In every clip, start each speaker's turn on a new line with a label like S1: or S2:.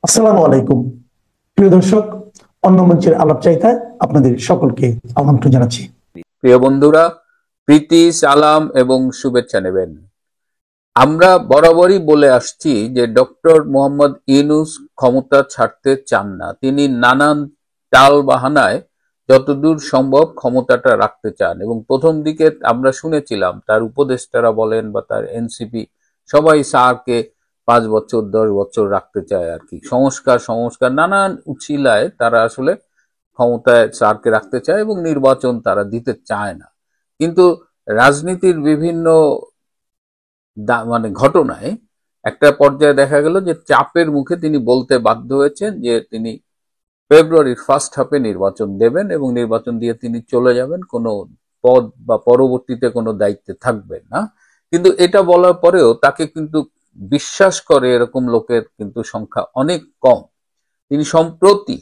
S1: আসসালামু আলাইকুম প্রিয় দর্শক, অন্য মঞ্চের আলাপ চাইতায় আপনাদের সকলকে আমন্ত্রণ জানাচ্ছি।
S2: প্রিয় বন্ধুরা, প্রীতি, সালাম এবং শুভেচ্ছা নেবেন। আমরা বরাবরই বলে আসছি যে ডক্টর মোহাম্মদ ইউনূস ক্ষমতা ছাড়তে চান না। তিনি নানান টাল বাহানায় যতদূর সম্ভব ক্ষমতাটা রাখতে চান, এবং প্রথম দিকে আমরা শুনেছিলাম তার উপদেষ্টারা বলেন বা তার এনসিপি সবাই স্যারকে 5 বছর 10 বছর রাখতে চায় আর কি। সংস্কার সংস্কার নানান উছিলায় তারা আসলে ক্ষমতায় স্যারকে রাখতে চায় এবং নির্বাচন তারা দিতে চায় না। কিন্তু রাজনীতির বিভিন্ন মানে ঘটনায় একটা পর্যায়ে দেখা গেল যে চাপের মুখে তিনি বলতে বাধ্য হয়েছেন যে তিনি ফেব্রুয়ারির ফার্স্ট হাফে নির্বাচন দেবেন এবং নির্বাচন দিয়ে তিনি চলে যাবেন, কোনো পদ বা পরবর্তীতে কোনো দায়িত্বে থাকবেন না। কিন্তু এটা বলার পরেও তাকে কিন্তু বিশ্বাস করে এরকম লোকের কিন্তু সংখ্যা অনেক কম। তিনি সম্প্রতি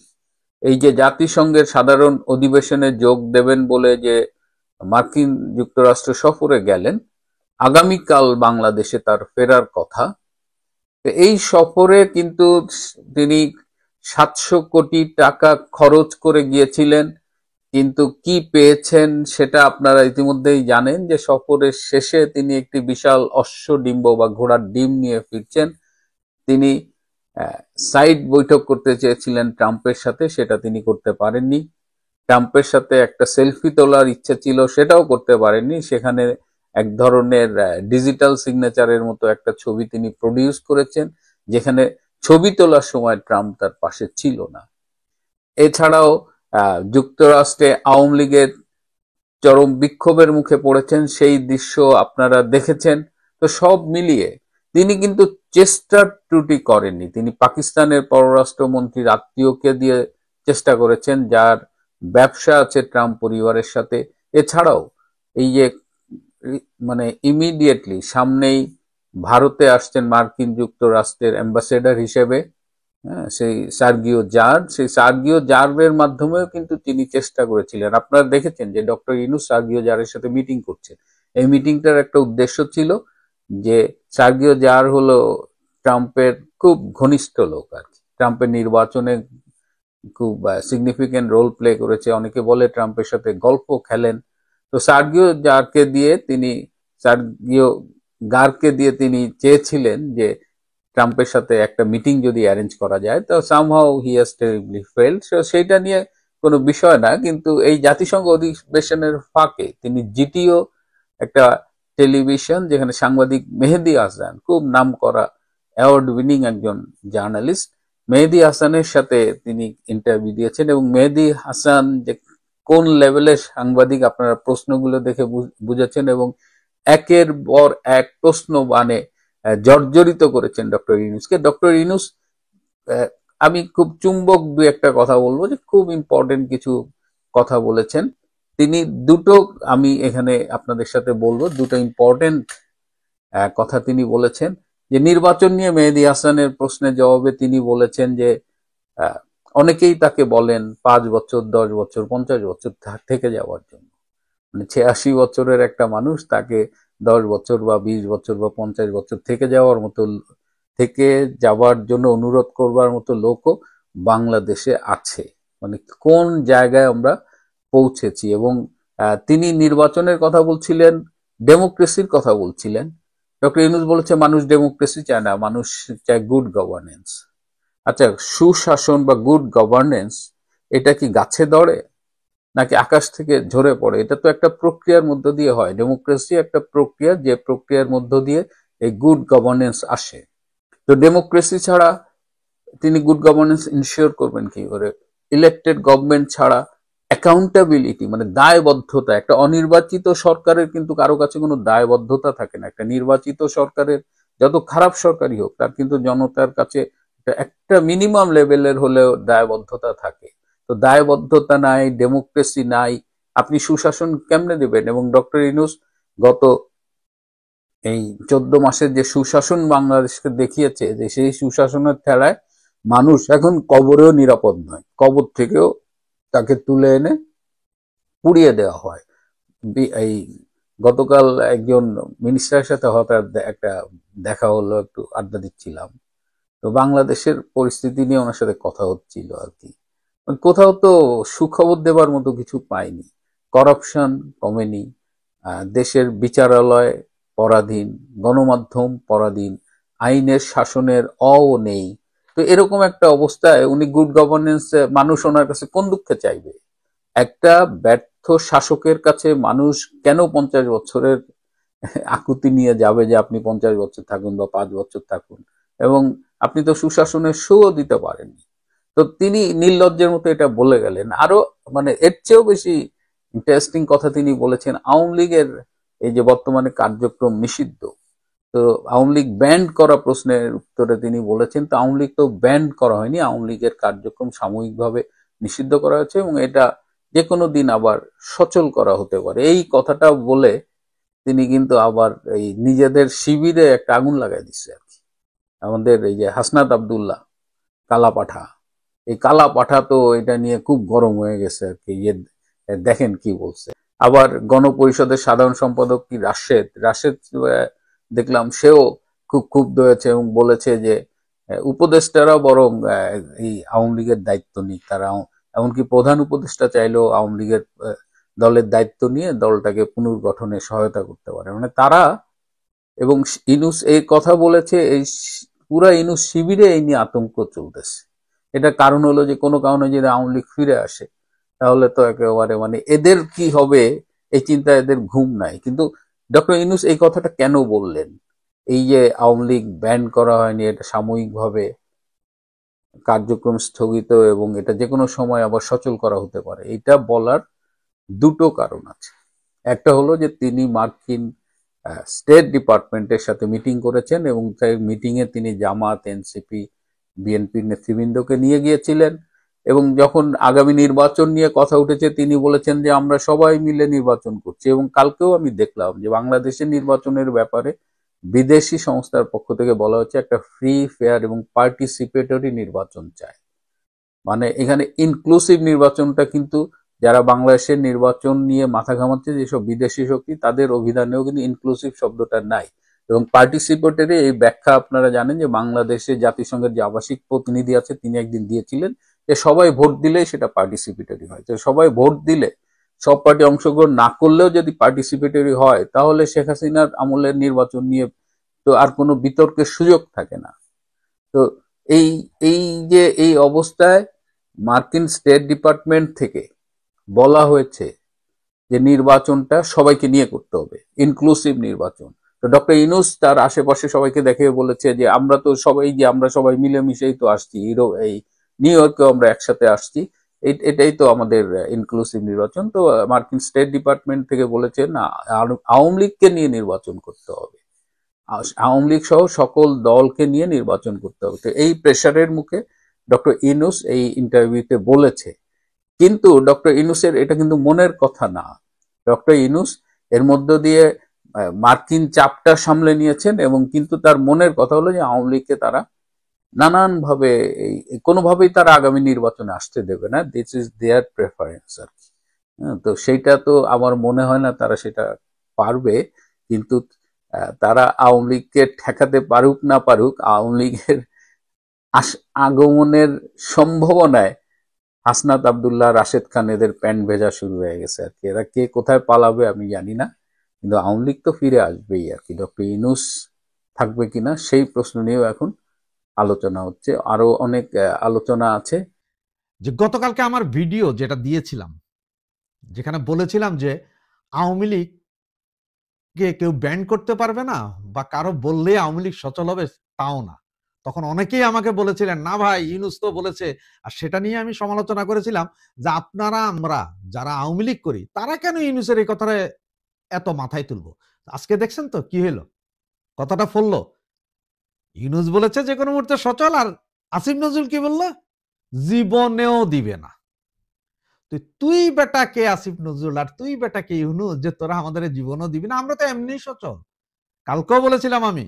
S2: এই যে জাতিসংঘের সাধারণ অধিবেশনে যোগ দেবেন বলে যে মার্কিন যুক্তরাষ্ট্র সফরে গেলেন, আগামীকাল বাংলাদেশে তার ফেরার কথা। এই সফরে কিন্তু তিনি 700 কোটি টাকা খরচ করে গিয়েছিলেন, কিন্তু কি পেয়েছেন সেটা আপনারা ইতিমধ্যেই জানেন যে সফরের শেষে তিনি একটি বিশাল অশ্বডিম্ব বা ঘোড়ার ডিম নিয়ে ফিরছেন। তিনি সাইড বৈঠক করতে চেয়েছিলেন ট্রাম্পের সাথে, সেটা তিনি করতে পারেননি। ট্রাম্পের সাথে একটা সেলফি তোলার ইচ্ছা ছিল, সেটাও করতে পারেননি। সেখানে এক ধরনের ডিজিটাল সিগনেচারের মতো একটা ছবি তিনি প্রডিউস করেছেন, যেখানে ছবি তোলার সময় ট্রাম্প তার পাশে ছিল না। এছাড়াও যুক্তরাষ্ট্রে আওয়ামী লীগের চরম বিক্ষোভের মুখে পড়েছেন, সেই দৃশ্য আপনারা দেখেছেন। তো সব মিলিয়ে তিনি কিন্তু চেষ্টা ত্রুটি করেননি। তিনি পাকিস্তানের পররাষ্ট্রমন্ত্রীর আত্মীয়কে দিয়ে চেষ্টা করেছেন, যার ব্যবসা আছে ট্রাম্প পরিবারের সাথে। এছাড়াও এই যে মানে ইমিডিয়েটলি সামনেই ভারতে আসছেন মার্কিন যুক্তরাষ্ট্রের অ্যাম্বাসেডর হিসেবে, সেই সেই সার্গিও জার্ভের মাধ্যমেও কিন্তু তিনি চেষ্টা করেছিলেন। আপনারা দেখেছেন যে ডক্টর ইউনূস সার্গিও জারের সাথে মিটিং করছেন। এই মিটিংটার একটা উদ্দেশ্য ছিল যে সার্গিও জার হলো ট্রাম্পের খুব ঘনিষ্ঠ লোক আর কি, ট্রাম্পের নির্বাচনে খুব সিগনিফিকেন্ট রোল প্লে করেছে। অনেকে বলে ট্রাম্পের সাথে গল্প খেলেন। তো সার্গিও গারকে দিয়ে তিনি চেয়েছিলেন যে ট্রাম্পের সাথে একটা মিটিং যদি অ্যারেঞ্জ করা যায়। তো somehow he has terribly failed. সেইটা নিয়ে কোনো বিষয় না, কিন্তু এই জাতিসংঘ অধিবেশনের ফাঁকে তিনি জিটিও একটা টেলিভিশন, যেখানে সাংবাদিক মেহেদী হাসান, খুব নাম করা অ্যাওয়ার্ড উইনিং একজন জার্নালিস্ট, মেহেদী হাসানের সাথে তিনি ইন্টারভিউ দিয়েছেন। এবং মেহেদী হাসান যে কোন লেভেলের সাংবাদিক আপনারা প্রশ্নগুলো দেখে বুঝেছেন, এবং একের পর এক প্রশ্ন মানে জর্জরিত করেছেন ডক্টর ইউনূসকে। ডক্টর ইউনূস, আমি খুব চুম্বক দুই একটা কথা বলবো, যে খুব ইম্পর্টেন্ট কিছু কথা বলেছেন তিনি। আমি এখানে আপনাদের সাথে বলবো দুটো ইম্পর্টেন্ট কথা তিনি বলেছেন। যে নির্বাচন নিয়ে মেহেদী হাসানের প্রশ্নের জবাবে তিনি বলেছেন যে অনেকেই তাকে বলেন 5 বছর 10 বছর 50 বছর থেকে যাওয়ার জন্য, মানে 86 বছরের একটা মানুষ, তাকে 10 বছর বা 20 বছর বা 50 বছর থেকে যাওয়ার জন্য অনুরোধ করবার মতো লোকও বাংলাদেশে আছে। মানে কোন জায়গায় আমরা পৌঁছেছি। এবং তিনি নির্বাচনের কথা বলছিলেন, ডেমোক্রেসির কথা বলছিলেন। ডক্টর ইউনূস বলেছে মানুষ ডেমোক্রেসি চায় না, মানুষ চায় গুড গভর্নেন্স। আচ্ছা, সুশাসন বা গুড গভর্নেন্স এটা কি গাছে ধরে নাকি আকাশ থেকে ঝরে পড়ে? এটা তো একটা প্রক্রিয়ার মধ্য দিয়ে হয়। ডেমোক্রেসি একটা প্রক্রিয়া, যে প্রক্রিয়ার মধ্য দিয়ে এই গুড গভর্নেন্স আসে। তো ডেমোক্রেসি ছাড়া তিনি গুড গভর্নেন্স ইনশিওর করবেন কি করে? ইলেক্টেড গভর্নমেন্ট ছাড়া অ্যাকাউন্টেবিলিটি মানে দায়বদ্ধতা, একটা অনির্বাচিত সরকারের কিন্তু কারো কাছে কোনো দায়বদ্ধতা থাকে না। একটা নির্বাচিত সরকারের যত খারাপ সরকারই হোক, তার কিন্তু জনতার কাছে একটা মিনিমাম লেভেলের হলেও দায়বদ্ধতা থাকে। তো দায়বদ্ধতা নাই, ডেমোক্রেসি নাই, আপনি সুশাসন কেমনে দেবেন? এবং ডক্টর ইউনূস গত এই 14 মাসের যে সুশাসন বাংলাদেশকে দেখিয়েছে, যে সেই সুশাসনের ঠেলায় মানুষ এখন কবরেও নিরাপদ নয়, কবর থেকেও তাকে তুলে এনে পুড়িয়ে দেওয়া হয়। এই গতকাল একজন মিনিস্টারের সাথে হঠাৎ একটা দেখা হলো, একটু আড্ডা দিচ্ছিলাম। তো তো বাংলাদেশের পরিস্থিতি নিয়ে ওনার সাথে কথা হচ্ছিল আর কি। কোথাও তো সুখবর দেবার মতো কিছু পাইনি। করাপশন কমেনি, দেশের বিচারালয় পরাধীন, গণমাধ্যম পরাধীন, আইনের শাসনের অও নেই। তো এরকম একটা অবস্থায় উনি গুড গভর্নেন্স, মানুষ ওনার কাছে কোন দুঃখে চাইবে? একটা ব্যর্থ শাসকের কাছে মানুষ কেন 50 বছরের আকুতি নিয়ে যাবে যে আপনি 50 বছর থাকুন বা 5 বছর থাকুন, এবং আপনি তো সুশাসনের শোও দিতে পারেননি। তো তিনি নির্লজ্জের মতো এটা বলে গেলেন। আরো মানে এর চেয়েও বেশি ইন্টারেস্টিং কথা তিনি বলেছেন, আওয়ামী লীগের এই যে বর্তমানে কার্যক্রম নিষিদ্ধ, তো আওয়ামী লীগ ব্যান্ড করা প্রশ্নের উত্তরে তিনি বলেছেন, তো আওয়ামী লীগ তো ব্যান্ড করা হয়নি, আওয়ামী লীগের কার্যক্রম সাময়িকভাবে নিষিদ্ধ করা হয়েছে এবং এটা যে কোনো দিন আবার সচল করা হতে পারে। এই কথাটা বলে তিনি কিন্তু আবার এই নিজেদের শিবিরে একটা আগুন লাগাই দিচ্ছে আর কি। আমাদের এই যে হাসনাত আব্দুল্লাহ কালা পাঠা, এই কালা পাঠা তো এটা নিয়ে খুব গরম হয়ে গেছে আর কি। দেখেন কি বলছে। আবার গণপরিষদের সাধারণ সম্পাদক কি রাশেদ রাশেদ দেখলাম সেও খুব ক্ষুব্ধ হয়েছে এবং বলেছে যে উপদেষ্টারা বরং এই আওয়ামী লীগের দায়িত্ব নিক। তারা এমনকি প্রধান উপদেষ্টা চাইলেও আওয়ামী লীগের দলের দায়িত্ব নিয়ে দলটাকে পুনর্গঠনে সহায়তা করতে পারে। মানে তারা এবং ইনুস এই কথা বলেছে, এই পুরা ইনুস শিবিরে এই নিয়ে আতঙ্ক চলতেছে। এটা কারণ হলো যে কোনো কারণে যদি আওয়ামী লীগ ফিরে আসে তাহলে তো একেবারে মানে এদের কি হবে এই চিন্তা, এদের ঘুম নাই। কিন্তু ডক্টর ইনুস এই কথাটা কেন বললেন? এই যে আওয়ামী লীগ ব্যান করা হয়নি, এটা সাময়িকভাবে কার্যক্রম স্থগিত এবং এটা যে কোনো সময় আবার সচল করা হতে পারে, এটা বলার দুটো কারণ আছে। একটা হলো যে তিনি মার্কিন স্টেট ডিপার্টমেন্টের সাথে মিটিং করেছেন এবং সেই মিটিংয়ে তিনি জামাত, এনসিপি, বিএনপির নেতৃবৃন্দকে নিয়ে গিয়েছিলেন এবং যখন আগামী নির্বাচন নিয়ে কথা উঠেছে তিনি বলেছেন যে আমরা সবাই মিলে নির্বাচন করছি। এবং কালকেও আমি দেখলাম যে বাংলাদেশের নির্বাচনের ব্যাপারে বিদেশি সংস্থার পক্ষ থেকে বলা হচ্ছে একটা ফ্রি, ফেয়ার এবং পার্টিসিপেটরি নির্বাচন চায়। মানে এখানে ইনক্লুসিভ নির্বাচনটা কিন্তু যারা বাংলাদেশের নির্বাচন নিয়ে মাথা ঘামাচ্ছে যেসব বিদেশি শক্তি, তাদের অভিধানেও কিন্তু ইনক্লুসিভ শব্দটা নাই। এবং পার্টিসিপেটরি এই ব্যাখ্যা আপনারা জানেন যে বাংলাদেশে জাতিসংঘের যে আবাসিক প্রতিনিধি আছে তিনি একদিন দিয়েছিলেন যে সবাই ভোট দিলেই সেটা পার্টিসিপেটরি হয়। তো সবাই ভোট দিলে, সব পার্টি অংশগ্রহণ না করলেও যদি পার্টিসিপেটরি হয় তাহলে শেখ হাসিনার আমলের নির্বাচন নিয়ে তো আর কোনো বিতর্কের সুযোগ থাকে না। তো এই এই যে এই অবস্থায় মার্কিন স্টেট ডিপার্টমেন্ট থেকে বলা হয়েছে যে নির্বাচনটা সবাইকে নিয়ে করতে হবে, ইনক্লুসিভ নির্বাচন। তো ডক্টর ইনুস তার আশেপাশে সবাইকে দেখে বলেছে যে আমরা তো সবাই, যে আমরা সবাই মিলেমিশেই তো আসছি, এই নিউ ইয়র্কেও আমরা একসাথে আসছি, এটাই তো আমাদের ইনক্লুসিভ নির্বাচন। তো মার্কিন স্টেট ডিপার্টমেন্ট থেকে বলেছে না, আওয়ামী লীগকে নিয়ে নির্বাচন করতে হবে, আওয়ামী লীগ সহ সকল দলকে নিয়ে নির্বাচন করতে হবে। তো এই প্রেসারের মুখে ডক্টর ইনুস এই ইন্টারভিউতে বলেছে। কিন্তু ডক্টর ইনুসের এটা কিন্তু মনের কথা না। ডক্টর ইনুস এর মধ্য দিয়ে মার্কিন চাপটা সামলে নিয়েছেন এবং কিন্তু তার মনের কথা হলো যে আওয়ামী লীগকে তারা নানানভাবে কোনোভাবেই তারা আগামী নির্বাচনে আসতে দেবে না, দিস ইজ দেয়ার প্রেফারেন্স আর কি। তো সেইটা তো আমার মনে হয় না তারা সেটা পারবে। কিন্তু তারা আওয়ামী লীগকে ঠেকাতে পারুক না পারুক, আওয়ামী লীগের আগমনের সম্ভাবনায় হাসনাত আব্দুল্লাহ, রাশেদ খান এদের প্যান্ট ভেজা শুরু হয়ে গেছে আর কি। এরা কে কোথায় পালাবে আমি জানি না, কিন্তু আওয়ামী লীগ তো ফিরে আসবেই আর কি। ডক্টর ইনুস থাকবে কিনা সেই প্রশ্ন নিয়েও এখন আলোচনা হচ্ছে, আরো অনেক আলোচনা আছে।
S3: যে গতকালকে আমার ভিডিও যেটা দিয়েছিলাম, যেখানে বলেছিলাম যে আওয়ামী লীগকে কেউ ব্যান করতে পারবে না বা কারো বললে আওয়ামী লীগ সচল হবে তাও না, তখন অনেকেই আমাকে বলেছিলেন না ভাই ইউনূস তো বলেছে। আর সেটা নিয়ে আমি সমালোচনা করেছিলাম যে আপনারা, আমরা যারা আওয়ামী লীগ করি তারা কেন ইউনূসের এই কথাটা এত মাথায় তুলবো। আজকে দেখছেন তো কি হলো, কথাটা ফললো। ইউনূস বলেছে যে কোনো মুহূর্তে সচল, আর আসিফ নজরুল কি বললো, জীবনেও দিবে না। তুই বেটা কে আসিফ নজরুল আর তুই বেটা কে ইউনূস যে তোরা আমাদের জীবনও দিবি না, আমরা তো এমনি সচল। কালকেও বলেছিলাম আমি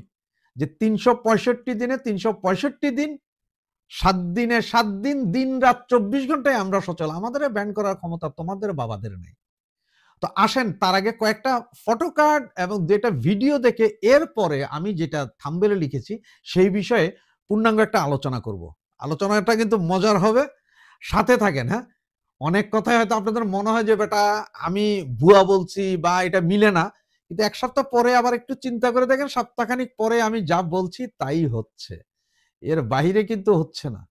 S3: যে 365 দিনে 365 দিন, 7 দিনে 7 দিন, দিন রাত 24 ঘন্টায় আমরা সচল। আমাদের ব্যান করার ক্ষমতা তোমাদের বাবাদের নেই। তো আসেন তার আগে কয়েকটা ফটো কার্ড এবং যেটা ভিডিও দেখে এরপরে আমি যেটা থাম্বনেলে লিখেছি সেই বিষয়ে পূর্ণাঙ্গ একটা আলোচনা করব। আলোচনাটা কিন্তু মজার হবে, সাথে থাকেন। হ্যাঁ, অনেক কথাই হয়তো আপনাদের মনে হয় যে বেটা আমি ভুয়া বলছি বা এটা মিলে না, কিন্তু এক সপ্তাহ পরে আবার একটু চিন্তা করে দেখেন, সপ্তাহখানিক পরে আমি যা বলছি তাই হচ্ছে, এর বাইরে কিন্তু হচ্ছে না।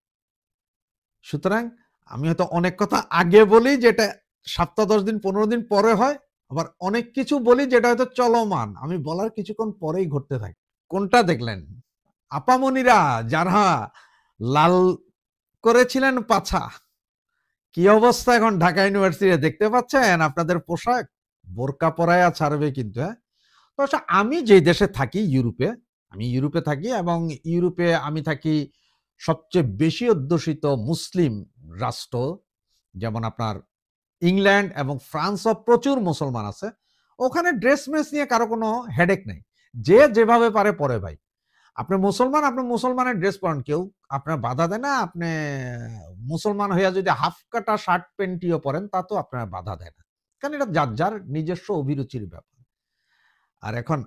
S3: সুতরাং আমি হয়তো অনেক কথা আগে বলি যেটা সপ্তাহ 10 দিন 15 দিন পরে হয়, আবার অনেক কিছু বলি যেটা হয়তো চলমান, আমি বলার কিছুক্ষণ পরেই ঘটতে থাকে। কোনটা দেখলেন? আপামনিরা যারা লাল করেছিলেন পাছা, কি অবস্থা এখন ঢাকা ইউনিভার্সিটি দেখতে পাচ্ছেন? আপনাদের পোশাক বোরকা পরায়া ছাড়বে কিন্তু। হ্যাঁ, তো আচ্ছা, আমি যে দেশে থাকি ইউরোপে, আমি ইউরোপে থাকি এবং ইউরোপে আমি থাকি সবচেয়ে বেশি অধ্যুষিত মুসলিম রাষ্ট্র, যেমন আপনার ইংল্যান্ড এবং ফ্রান্সও প্রচুর মুসলমান আছে। ওখানে ড্রেস মেস নিয়ে কারো কোনো হেডেক নেই, যে যেভাবে পারে পরে ভাই। আপনি মুসলমান, আপনি মুসলমানের ড্রেস পরেন, কেউ আপনার বাধা দেয় না। আপনি মুসলমান হইয়া যদি হাফ কাটা শার্ট প্যান্টিও পরেন তাতেও আপনার বাধা দেয় না, কারণ এটা যার যার নিজস্ব অভিরুচির ব্যাপার। আর এখন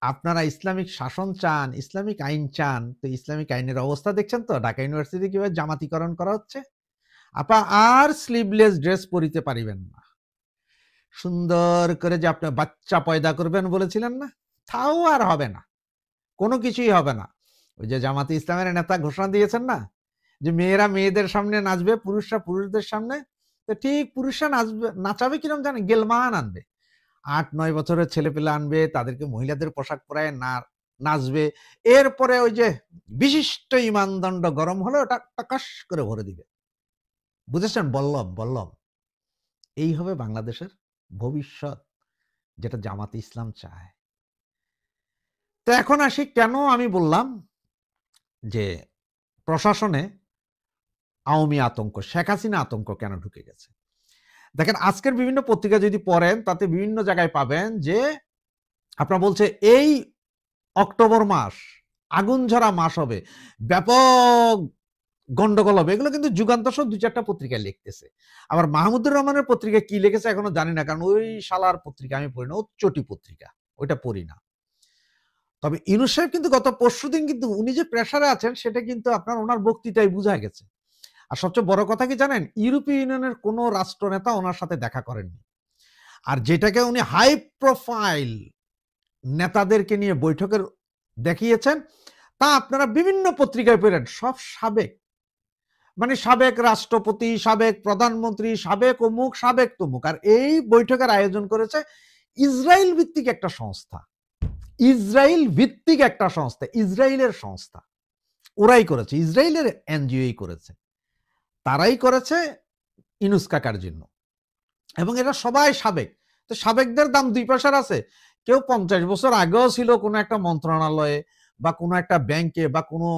S3: আপনারা ইসলামিক শাসন চান, ইসলামিক আইন চান, তো ইসলামিক আইনের অবস্থা দেখছেন তো, ঢাকা ইউনিভার্সিটি কিভাবে জামাতিকরণ করা হচ্ছে। আপা আর স্লিভলেস ড্রেস পরিতে পারিবেন না, সুন্দর করে যে আপনি বাচ্চা পয়দা করবেন বলেছিলেন না, তাও আর হবে না, কোনো কিছুই হবে না। ওই যে জামাতে ইসলামের নেতা ঘোষণা দিয়েছেন না যে মেয়েরা মেয়েদের সামনে নাচবে, পুরুষরা পুরুষদের সামনে, তো ঠিক পুরুষরা নাচবে, নাচাবে কিরম জানেন? গেলমান আনবে, 8-9 বছরের ছেলে পেলে আনবে, তাদেরকে মহিলাদের পোশাক পরায় নাচবে। এরপরে ওই যে বিশিষ্ট ইমানদণ্ড গরম হলে ওটা টাকাস করে ভরে দিবে। বুঝেছেন? বললাম এই হবে বাংলাদেশের ভবিষ্যৎ, যেটা জামাতে ইসলাম চায়। তো এখন আসি, কেন আমি বললাম যে প্রশাসনে আওয়ামী আতঙ্ক, শেখ হাসিনা আতঙ্ক কেন ঢুকে গেছে। দেখেন, আজকের বিভিন্ন পত্রিকা যদি পড়েন তাতে বিভিন্ন জায়গায় পাবেন যে আপনার বলছে এই অক্টোবর মাস আগুন ঝরা মাস হবে, ব্যাপক গন্ডগোল হবে। এগুলো কিন্তু যুগান্তর সহ 2-4টা পত্রিকায় লিখতেছে। আবার মাহমুদুর রহমানের পত্রিকা কি লিখেছে এখনো জানি না, কারণ ওই শালার পত্রিকা আমি পড়ি না, ও চটি পত্রিকা, ওইটা পড়ি না। তবে ইউনূস সাহেব কিন্তু গত পরশুদিন কিন্তু উনি যে প্রেসারে আছেন সেটা কিন্তু আপনার ওনার বক্তৃতায় বোঝা গেছে। আর সবচেয়ে বড় কথা কি জানেন? ইউরোপীয় ইউনিয়নের কোনো রাষ্ট্রনেতা ওনার সাথে দেখা করেননি। আর যেটাকে উনি হাই প্রোফাইল নেতাদেরকে নিয়ে বৈঠকের দেখিয়েছেন, তা আপনারা বিভিন্ন পত্রিকায় পড়েন, সব সাবেক, মানে সাবেক রাষ্ট্রপতি, সাবেক প্রধানমন্ত্রী, সাবেক অমুক, সাবেক তমুক। আর এই বৈঠকের আয়োজন করেছে ইসরায়েল ভিত্তিক একটা সংস্থা, ইসরায়েলের সংস্থা, ওরাই করেছে, ইসরায়েলের এনজিওই করেছে, তারাই করেছে ইউনূস কাকার জন্য। এবং এটা সবাই সাবেক। তো সাবেকদের দাম 2 পয়সার আছে। কেউ 50 বছর আগেও ছিল কোনো একটা মন্ত্রণালয়ে বা কোনো একটা ব্যাংকে বা কোনো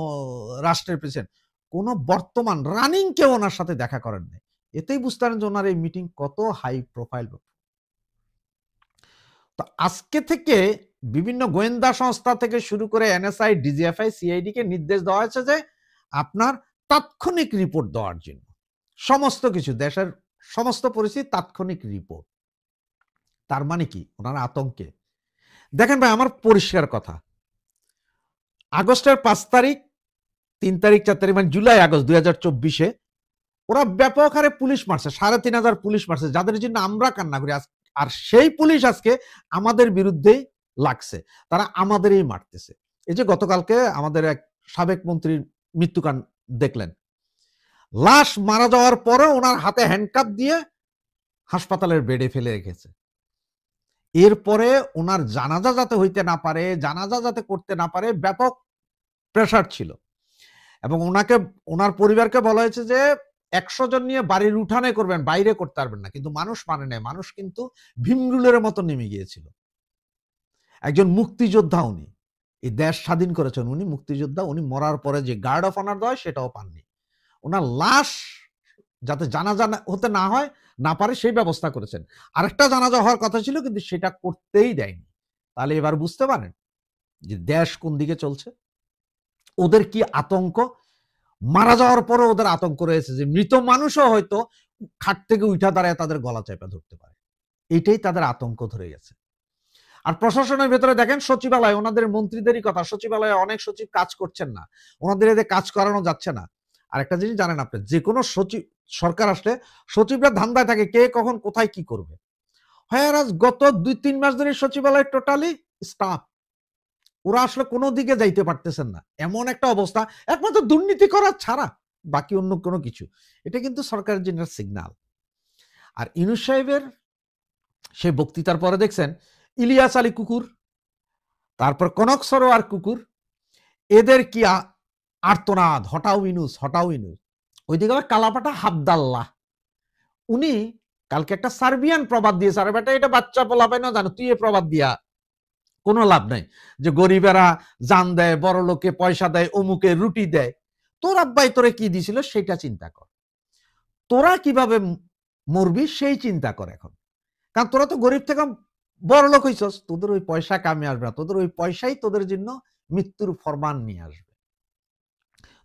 S3: রাষ্ট্রের প্রেসিডেন্ট, কোনো বর্তমান রানিং কেউ ওনার সাথে দেখা করেন নাই। এতেই বুঝতে পারেন যে ওনার এই মিটিং কত হাই প্রোফাইল। তো আজকে থেকে বিভিন্ন গোয়েন্দা সংস্থা থেকে শুরু করে এনএসআই, ডিজিএফআই, সিআইডি কে নির্দেশ দেওয়া হয়েছে যে আপনার তাৎক্ষণিক রিপোর্ট দেওয়ার জন্য, সমস্ত কিছু, দেশের সমস্ত পরিস্থিতি তাৎক্ষণিক রিপোর্ট। তার মানে কি? ওনারা আতঙ্কে। দেখেন ভাই, আমার পরিষ্কার কথা, আগস্টের 5 তারিখ, 3 তারিখ, 4 তারিখ, মানে জুলাই আগস্ট 2024-এ ওরা ব্যাপক হারে পুলিশ মারছে, 3500 পুলিশ মারছে, যাদের জন্য আমরা কান্না করি। আর সেই পুলিশ আজকে আমাদের বিরুদ্ধেই লাগছে, তারা আমাদেরই মারতেছে। এই যে গতকালকে আমাদের এক সাবেক মন্ত্রীর মৃত্যুকাণ্ড দেখলেন, লাশ মারা যাওয়ার পরে ওনার হাতে হ্যান্ডকাপ দিয়ে হাসপাতালের বেডে ফেলে রেখেছে। এরপরে ওনার জানাজা যাতে হইতে না পারে, জানাজা যাতে করতে না পারে, ব্যাপক প্রেসার ছিল। এবং ওনার পরিবারকে বলা হয়েছে যে 100 জন নিয়ে বাড়ির উঠানে করবেন, বাইরে করতে পারবেন না। কিন্তু মানুষ মানে নেই, মানুষ কিন্তু ভীমরুলের মতো নেমে গিয়েছিল। একজন মুক্তিযোদ্ধা, উনি এই দেশ স্বাধীন করেছেন, উনি মুক্তিযোদ্ধা, উনি মরার পরে যে গার্ড অফ অনার দেয় সেটাও পাননি। ওনার লাশ যাতে জানাজা হতে না হয় না পারে সেই ব্যবস্থা করেছেন। আরেকটা জানাজা হওয়ার কথা ছিল কিন্তু সেটা করতেই দেয়নি। তাহলে এবার বুঝতে পারেন যে দেশ কোন দিকে চলছে, ওদের কি আতঙ্ক। মারা যাওয়ার পরে ওদের আতঙ্ক রয়েছে যে মৃত মানুষও হয়তো খাট থেকে উঠা দাঁড়ায় তাদের গলা চেপে ধরতে পারে, এটাই তাদের আতঙ্ক ধরে গেছে। আর প্রশাসনের ভেতরে দেখেন সচিবালয়, ওনাদের মন্ত্রীদেরই কথা, সচিবালয়ে অনেক সচিব কাজ করছেন না, ওনাদের এতে কাজ করানো যাচ্ছে না। আর একটা জিনিস জানেন আপনি, যে কোনো সচিব সরকার আসলে সচিবরা ধান্দায় থাকে কে কখন কোথায় কি করবে। হ্যাঁ, গত 2-3 মাস ধরে সচিবালয় টোটালি স্টাফ, ওরা আসলে কোনো দিকে যাইতে পারতেছেন না, এমন একটা অবস্থা, একমাত্র দুর্নীতি করা ছাড়া বাকি অন্য কোনো কিছু। এটা কিন্তু সরকারের জন্য সিগনাল। আর ইউনূস সাহেবের সেই বক্তৃতার পরে দেখছেন ইলিয়াস আলী কুকুর, তারপর কনক সরোয়ার কুকুর, এদের কি আর্তনাদ, হটাও ইউনূস হটাও ইউনূস। ওইদিকে আবার কালাপাটা হাবদাল্লাহ, উনি কালকে একটা সার্বিয়ান প্রবাদ দিয়েছে, আর বেটা এটা বাচ্চা পোলাপাই না জানো, তুই এ প্রবাদ দিয়া কোনো লাভ নাই, যে গরিবেরা জান দেয়, বড় লোকে পয়সা দেয়, অমুকে রুটি দেয়, তোর আব্বাই তোরে কি দিছিল সেটা চিন্তা কর, তোরা কিভাবে মরবি সেই চিন্তা কর এখন। কারণ তোরা তো গরিব থেকে বড় লোক হইছস, তোদের ওই পয়সা কামে আসবে না, তোদের ওই পয়সাই তোদের জন্য মৃত্যুর ফরমান নিয়ে আসবে।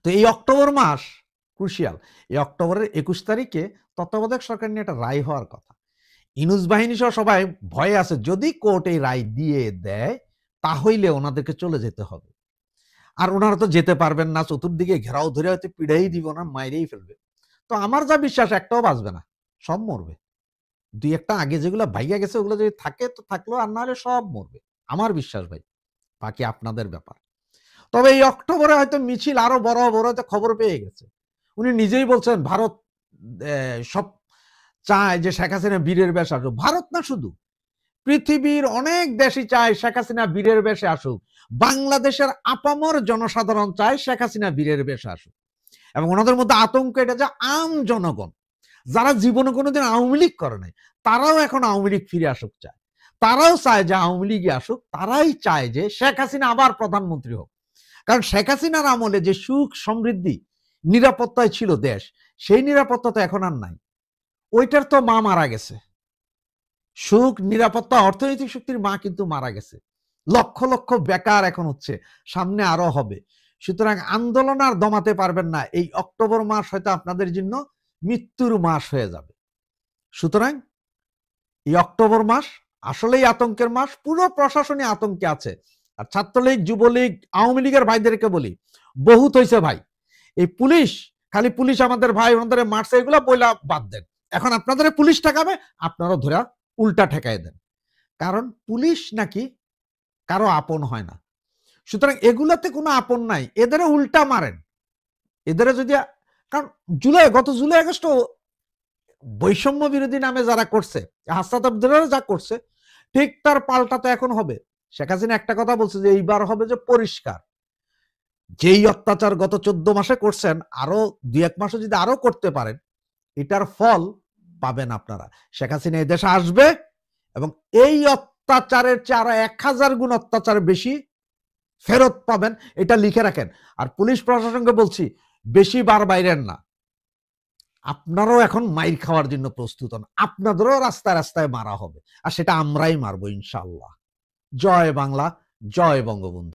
S3: তো এই অক্টোবর মাস ক্রুশিয়াল, এই অক্টোবরের 21 তারিখে তত্ত্বাবধায়ক সরকার নিয়ে একটা রায় হওয়ার কথা। ইউনূস বাহিনী সহ সবাই ভয়ে আছে, যদি কোর্ট এই রায় দিয়ে দেয় তাহলে ওনাদেরকে চলে যেতে হবে। আর ওনারা তো যেতে পারবেন না, চতুর্দিকে ঘেরাও ধরে হয়তো পিড়াই দিব না, মাইরেই ফেলবে। তো আমার যা বিশ্বাস, একটাও বাঁচবে না, সব মরবে। 2-1টা আগে যেগুলো ভাইয়া গেছে ওগুলো যদি থাকে তো থাকলো, আর না হলে সব মরবে, আমার বিশ্বাস ভাই। বাকি আপনাদের ব্যাপার। তবে এই অক্টোবরে হয়তো মিছিল আরো বড় বড় খবর পেয়ে গেছে। উনি নিজেই বলছেন ভারত সব চায় যে শেখ হাসিনা বীরের বেশে আসুক। ভারত না, শুধু পৃথিবীর অনেক দেশই চায় শেখ হাসিনা বীরের বেশে আসুক। বাংলাদেশের আপামর জনসাধারণ চায় শেখ হাসিনা বীরের বেশে আসুক। এবং ওনাদের মধ্যে আতঙ্ক এটা যে আম জনগণ যারা জীবনে কোনোদিন আওয়ামী লীগ করে নাই, তারাও এখন আওয়ামী লীগ ফিরে আসুক চায়। তারাও চায় যে আওয়ামী লীগে আসুক, তারাই চায় যে শেখ হাসিনা আবার প্রধানমন্ত্রী হোক। কারণ শেখ হাসিনার আমলে যে সুখ সমৃদ্ধি নিরাপত্তায় ছিল দেশ, সেই নিরাপত্তা তো এখন আর নাই। ওইটার তো মা মারা গেছে, সুখ নিরাপত্তা অর্থনৈতিক শক্তির মা কিন্তু মারা গেছে। লক্ষ লক্ষ বেকার এখন হচ্ছে, সামনে আরো হবে। সুতরাং আন্দোলন আর দমাতে পারবেন না। এই অক্টোবর মাস হয়তো আপনাদের জন্য মৃত্যুর মাস হয়ে যাবে। সুতরাং এই অক্টোবর মাস আসলেই আতঙ্কের মাস, পুরো প্রশাসনে আতঙ্কে আছে। আর ছাত্রলীগ, যুবলীগ, আওয়ামী লীগের ভাইদেরকে বলি, বহুত হয়েছে ভাই। এই পুলিশ, খালি পুলিশ আমাদের ভাই, ওনাদের মারছে, এগুলা বইলা বাদ দেন। এখন আপনাদের পুলিশ ঠেকাবে, আপনারা ধরে উল্টা ঠেকাই দেন। কারণ পুলিশ নাকি কারো আপন হয় না। সুতরাং এগুলাতে কোনো আপন নাই, এদের উল্টা মারেন। এদের যদি, কারণ গত জুলাই আগস্ট বৈষম্য বিরোধী নামে যারা করছে, হাসনাত আবদুল্লাহ যা করছে, ঠিক তার পাল্টা তো এখন হবে। শেখ হাসিনা একটা কথা বলছে যে এইবার হবে যে পরিষ্কার, যেই অত্যাচার গত 14 মাসে করছেন, আরো 2-1 মাসে যদি আরো করতে পারেন, এটার ফল পাবেন আপনারা। শেখ হাসিনা এই দেশে আসবে এবং এই অত্যাচারের চেয়ে আরো 1000 গুণ অত্যাচার বেশি ফেরত পাবেন, এটা লিখে রাখেন। আর পুলিশ প্রশাসনকে বলছি, বেশি বার বাইরেন না। আপনারাও এখন মাইর খাওয়ার জন্য প্রস্তুত হন, আপনাদেরও রাস্তায় রাস্তায় মারা হবে, আর সেটা আমরাই মারবো ইনশাআল্লাহ। জয় বাংলা, জয় বঙ্গবন্ধু।